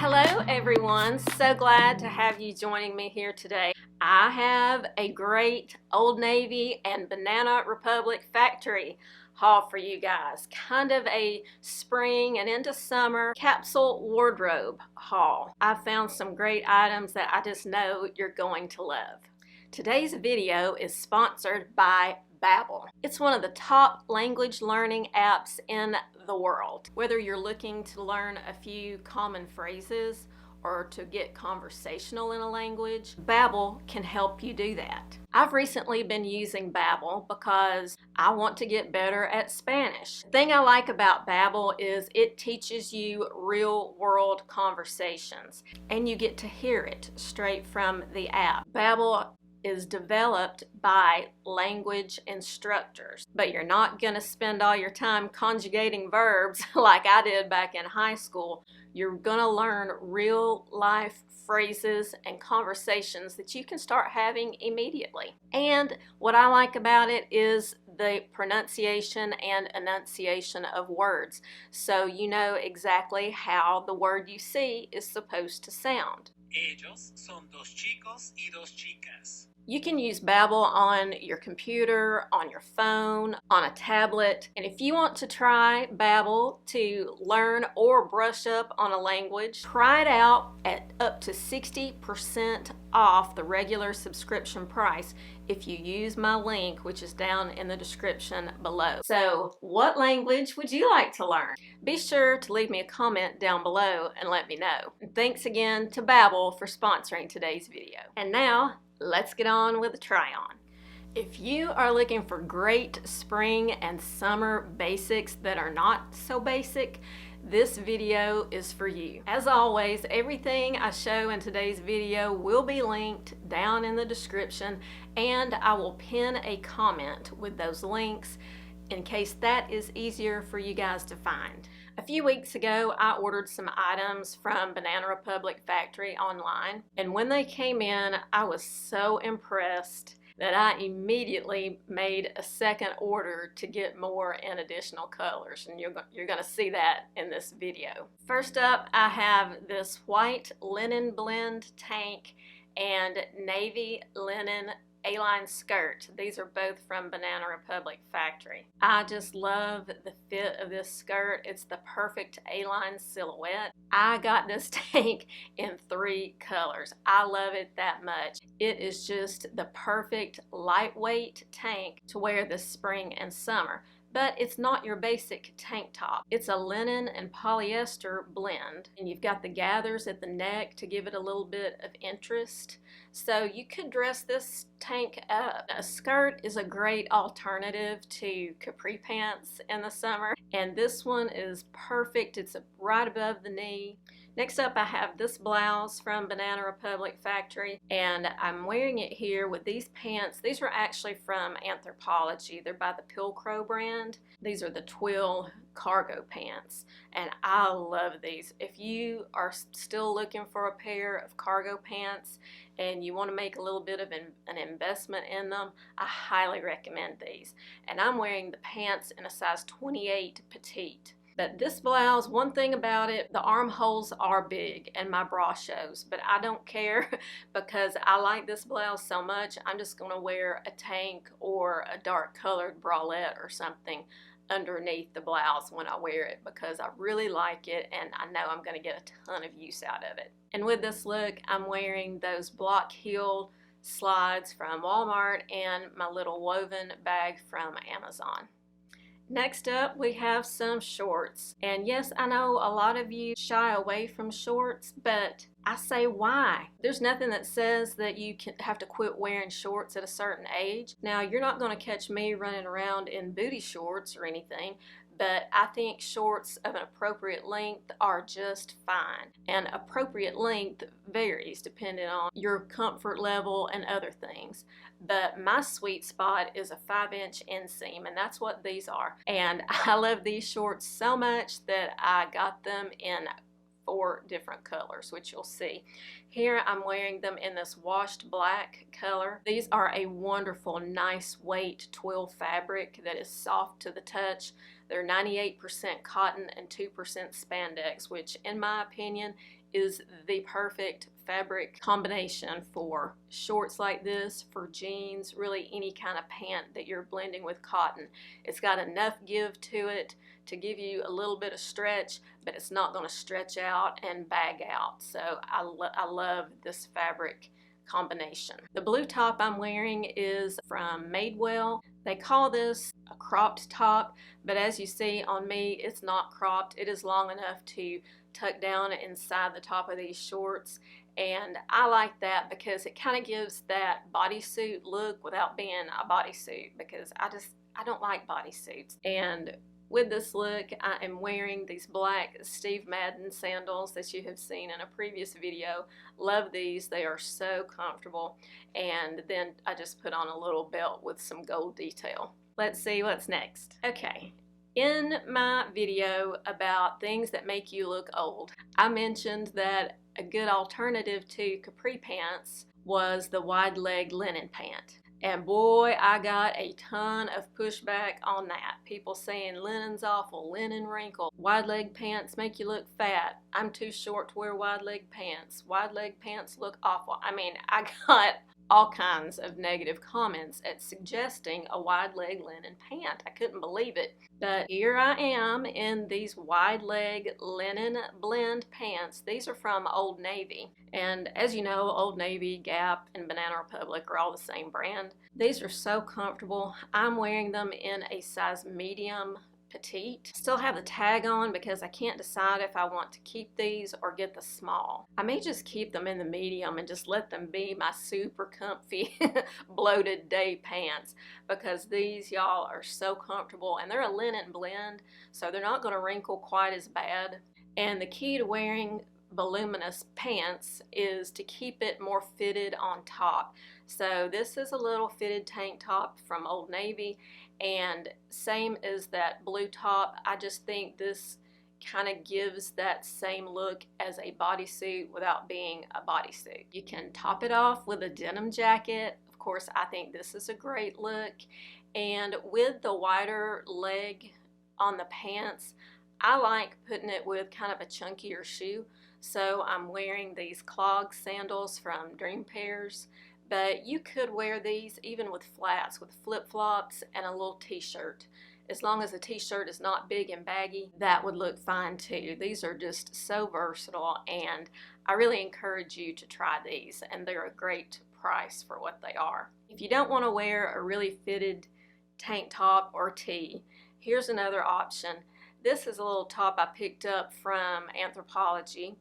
Hello everyone, so glad to have you joining me here today. I have a great Old Navy and Banana Republic factory haul for you guys. Kind of a spring and into summer capsule wardrobe haul. I found some great items that I just know you're going to love. Today's video is sponsored by Babbel. It's one of the top language learning apps in the world. Whether you're looking to learn a few common phrases or to get conversational in a language, Babbel can help you do that. I've recently been using Babbel because I want to get better at Spanish. The thing I like about Babbel is it teaches you real-world conversations and you get to hear it straight from the app. Babbel is developed by language instructors, but you're not going to spend all your time conjugating verbs like I did back in high school. You're going to learn real life phrases and conversations that you can start having immediately. And what I like about it is the pronunciation and enunciation of words, so you know exactly how the word you see is supposed to sound. Ellos son dos chicos y dos chicas. You can use Babbel on your computer, on your phone, on a tablet. And if you want to try Babbel to learn or brush up on a language, try it out at up to 60% off the regular subscription price if you use my link, which is down in the description below. So, what language would you like to learn? Be sure to leave me a comment down below and let me know. And thanks again to Babbel for sponsoring today's video. And now, let's get on with the try-on. If you are looking for great spring and summer basics that are not so basic, this video is for you. As always, everything I show in today's video will be linked down in the description, and I will pin a comment with those links in case that is easier for you guys to find. A few weeks ago, I ordered some items from Banana Republic Factory online, and when they came in, I was so impressed that I immediately made a second order to get more in additional colors, and you're going to see that in this video. First up, I have this white linen blend tank and navy linen A-line skirt. These are both from Banana Republic Factory. I just love the fit of this skirt. It's the perfect A-line silhouette. I got this tank in 3 colors. I love it that much. It is just the perfect lightweight tank to wear this spring and summer. But it's not your basic tank top. It's a linen and polyester blend, and you've got the gathers at the neck to give it a little bit of interest. So you could dress this tank up. A skirt is a great alternative to capri pants in the summer, and this one is perfect. It's right above the knee. Next up, I have this blouse from Banana Republic Factory, and I'm wearing it here with these pants. These are actually from Antropologie. They're by the Pilcrow brand. These are the twill cargo pants, and I love these. If you are still looking for a pair of cargo pants and you want to make a little bit of an investment in them, I highly recommend these. And I'm wearing the pants in a size 28 petite. But this blouse, one thing about it, the armholes are big and my bra shows, but I don't care because I like this blouse so much. I'm just going to wear a tank or a dark colored bralette or something underneath the blouse when I wear it because I really like it and I know I'm going to get a ton of use out of it. And with this look, I'm wearing those block heel slides from Walmart and my little woven bag from Amazon. Next up, we have some shorts. And yes, I know a lot of you shy away from shorts, but I say why? There's nothing that says that you have to quit wearing shorts at a certain age. Now, you're not going to catch me running around in booty shorts or anything, but I think shorts of an appropriate length are just fine. And appropriate length varies depending on your comfort level and other things. But my sweet spot is a 5-inch inseam, and that's what these are. And I love these shorts so much that I got them in 4 different colors, which you'll see. Here I'm wearing them in this washed black color. These are a wonderful, nice weight twill fabric that is soft to the touch. They're 98% cotton and 2% spandex, which in my opinion is the perfect fabric combination for shorts like this, for jeans, really any kind of pant that you're blending with cotton. It's got enough give to it to give you a little bit of stretch, but it's not going to stretch out and bag out. So I love this fabric combination. The blue top I'm wearing is from Madewell. They call this a cropped top, but as you see on me, it's not cropped. It is long enough to tuck down inside the top of these shorts, and I like that because it kind of gives that bodysuit look without being a bodysuit, because I don't like bodysuits. And with this look, I am wearing these black Steve Madden sandals that you have seen in a previous video. Love these, they are so comfortable. And then I just put on a little belt with some gold detail. Let's see what's next. Okay, in my video about things that make you look old, I mentioned that a good alternative to capri pants was the wide leg linen pant. And boy, I got a ton of pushback on that. People saying linen's awful, linen wrinkle, wide leg pants make you look fat, I'm too short to wear wide leg pants, wide leg pants look awful. I mean, I got all kinds of negative comments at suggesting a wide leg linen pant. I couldn't believe it. But here I am in these wide leg linen blend pants. These are from Old Navy. And as you know, Old Navy, Gap, and Banana Republic are all the same brand. These are so comfortable. I'm wearing them in a size medium petite. Still have the tag on because I can't decide if I want to keep these or get the small. I may just keep them in the medium and just let them be my super comfy bloated day pants, because these, y'all, are so comfortable, and they're a linen blend, so they're not going to wrinkle quite as bad. And the key to wearing voluminous pants is to keep it more fitted on top. So this is a little fitted tank top from Old Navy, and same as that blue top, I just think this kind of gives that same look as a bodysuit without being a bodysuit. You can top it off with a denim jacket. Of course, I think this is a great look. And with the wider leg on the pants, I like putting it with kind of a chunkier shoe. So I'm wearing these clog sandals from Dream Pairs. But you could wear these even with flats, with flip-flops and a little t-shirt. As long as the t-shirt is not big and baggy, that would look fine too. These are just so versatile, and I really encourage you to try these, and they're a great price for what they are. If you don't want to wear a really fitted tank top or tee, here's another option. This is a little top I picked up from Antropologie,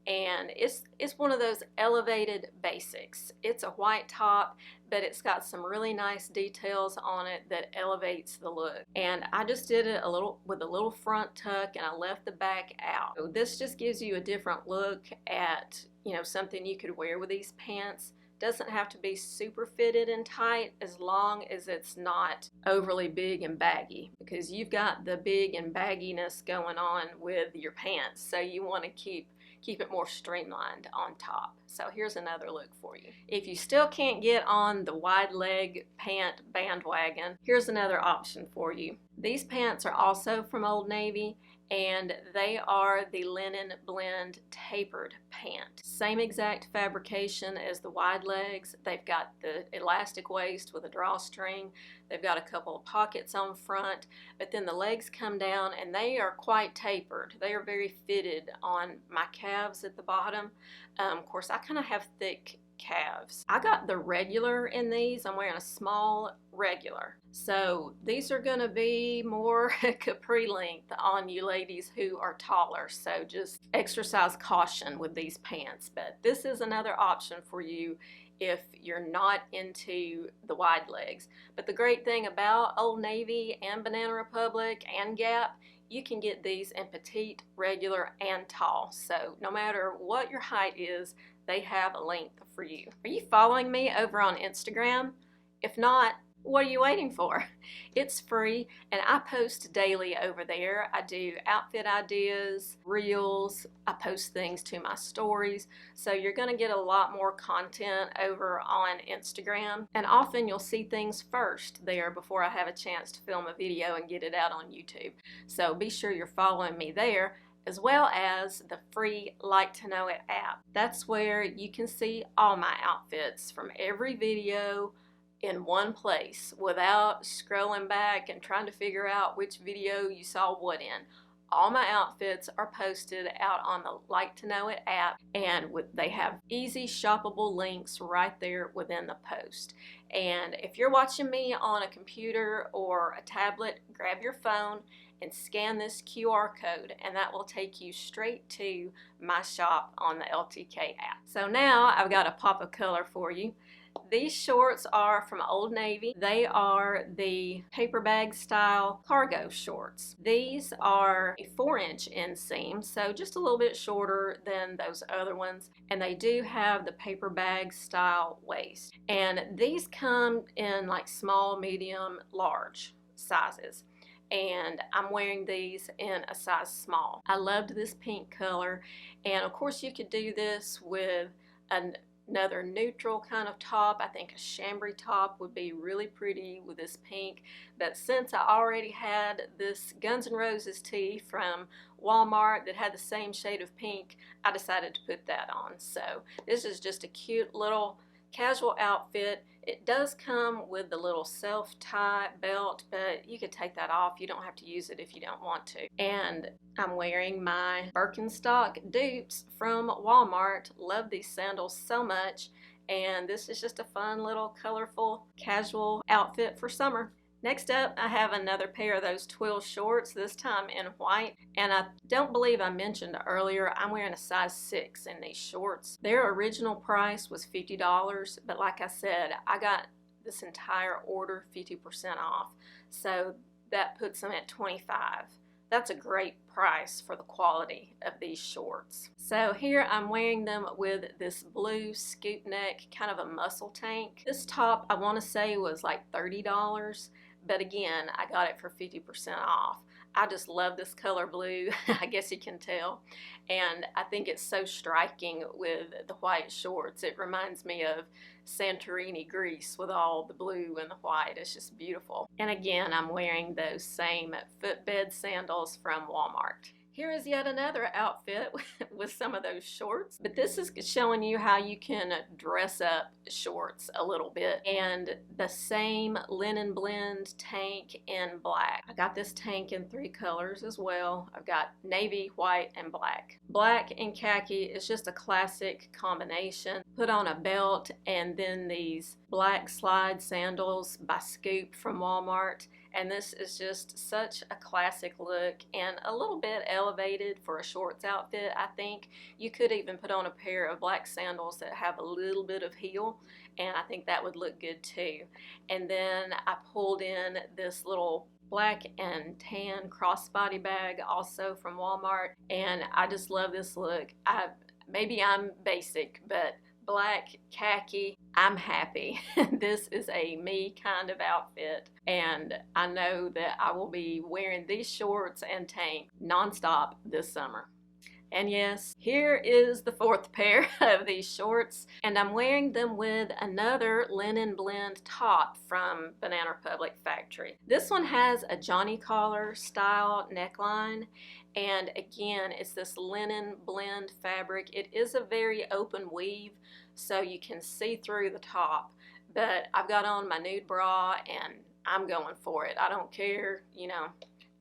and it's one of those elevated basics. It's a white top, but it's got some really nice details on it that elevates the look. And I just did it with a little front tuck, and I left the back out. So this just gives you a different look at, you know, something you could wear with these pants. Doesn't have to be super fitted and tight, as long as it's not overly big and baggy, because you've got the big and bagginess going on with your pants, so you want to keep it more streamlined on top. So here's another look for you. If you still can't get on the wide leg pant bandwagon, here's another option for you. These pants are also from Old Navy, and they are the linen blend tapered pant. Same exact fabrication as the wide legs. They've got the elastic waist with a drawstring. They've got a couple of pockets on front, but then the legs come down and they are quite tapered. They are very fitted on my calves at the bottom. Of course, I kind of have thick calves. I got the regular in these. I'm wearing a small regular. So these are going to be more capri length on you ladies who are taller. So just exercise caution with these pants. But this is another option for you if you're not into the wide legs. But the great thing about Old Navy and Banana Republic and Gap, you can get these in petite, regular, and tall. So no matter what your height is, they have a length for you. Are you following me over on Instagram? If not, What are you waiting for? It's free and I post daily over there. I do outfit ideas, reels, I post things to my stories. So you're going to get a lot more content over on Instagram, and often you'll see things first there before I have a chance to film a video and get it out on YouTube. So be sure you're following me there, as well as the free Like to Know It app. That's where you can see all my outfits from every video in one place without scrolling back and trying to figure out which video you saw what in. All my outfits are posted out on the Like to Know It app, and they have easy shoppable links right there within the post. And if you're watching me on a computer or a tablet, grab your phone and scan this QR code, and that will take you straight to my shop on the LTK app. So now I've got a pop of color for you. These shorts are from Old Navy. They are the paper bag style cargo shorts. These are a 4-inch inseam, so just a little bit shorter than those other ones. And they do have the paper bag style waist. And these come in like small, medium, large sizes. And I'm wearing these in a size small. I loved this pink color, and of course you could do this with another neutral kind of top. I think a chambray top would be really pretty with this pink, but since I already had this Guns N' Roses tee from Walmart that had the same shade of pink, I decided to put that on. So this is just a cute little casual outfit. It does come with the little self-tie belt, but you could take that off. You don't have to use it if you don't want to. And I'm wearing my Birkenstock dupes from Walmart. Love these sandals so much, and this is just a fun little colorful casual outfit for summer. Next up, I have another pair of those twill shorts, this time in white, and I don't believe I mentioned earlier, I'm wearing a size 6 in these shorts. Their original price was $50, but like I said, I got this entire order 50% off, so that puts them at $25. That's a great price for the quality of these shorts. So here I'm wearing them with this blue scoop neck, kind of a muscle tank. This top I want to say was like $30, but again, I got it for 50% off. I just love this color blue, I guess you can tell, and I think it's so striking with the white shorts. It reminds me of Santorini, Greece, with all the blue and the white. It's just beautiful. And again, I'm wearing those same footbed sandals from Walmart. Here is yet another outfit with some of those shorts, but this is showing you how you can dress up shorts a little bit. And the same linen blend tank in black. I got this tank in 3 colors as well. I've got navy, white, and black. Black and khaki is just a classic combination. Put on a belt and then these black slide sandals by Scoop from Walmart. And this is just such a classic look and a little bit elevated for a shorts outfit, I think. You could even put on a pair of black sandals that have a little bit of heel, and I think that would look good too. And then I pulled in this little black and tan crossbody bag also from Walmart, and I just love this look. Maybe I'm basic, but black, khaki, I'm happy. This is a me kind of outfit, and I know that I will be wearing these shorts and tank nonstop this summer. And yes, here is the 4th pair of these shorts, and I'm wearing them with another linen blend top from Banana Republic Factory. This one has a Johnny collar style neckline, and again, it's this linen blend fabric. It is a very open weave, so you can see through the top, but I've got on my nude bra and I'm going for it. I don't care, you know,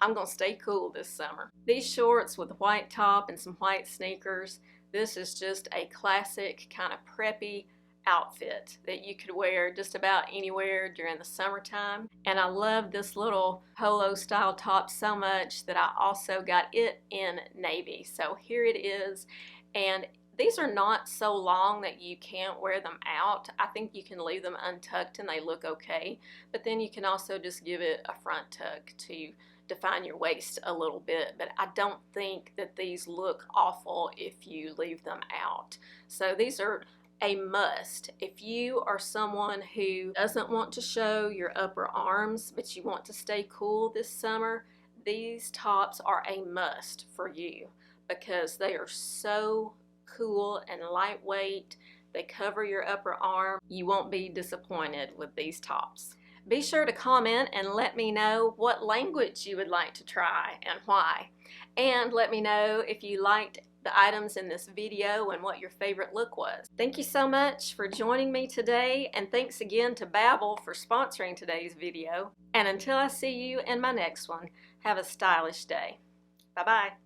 I'm gonna stay cool this summer. These shorts with a white top and some white sneakers, this is just a classic kind of preppy outfit that you could wear just about anywhere during the summertime. And I love this little polo style top so much that I also got it in navy. So here it is, and these are not so long that you can't wear them out. I think you can leave them untucked and they look okay, but then you can also just give it a front tuck to define your waist a little bit, but I don't think that these look awful if you leave them out. So these are a must. If you are someone who doesn't want to show your upper arms, but you want to stay cool this summer, these tops are a must for you because they are so cool and lightweight. They cover your upper arm. You won't be disappointed with these tops. Be sure to comment and let me know what language you would like to try and why. And let me know if you liked the items in this video and what your favorite look was. Thank you so much for joining me today, and thanks again to Babbel for sponsoring today's video. And until I see you in my next one, have a stylish day. Bye-bye.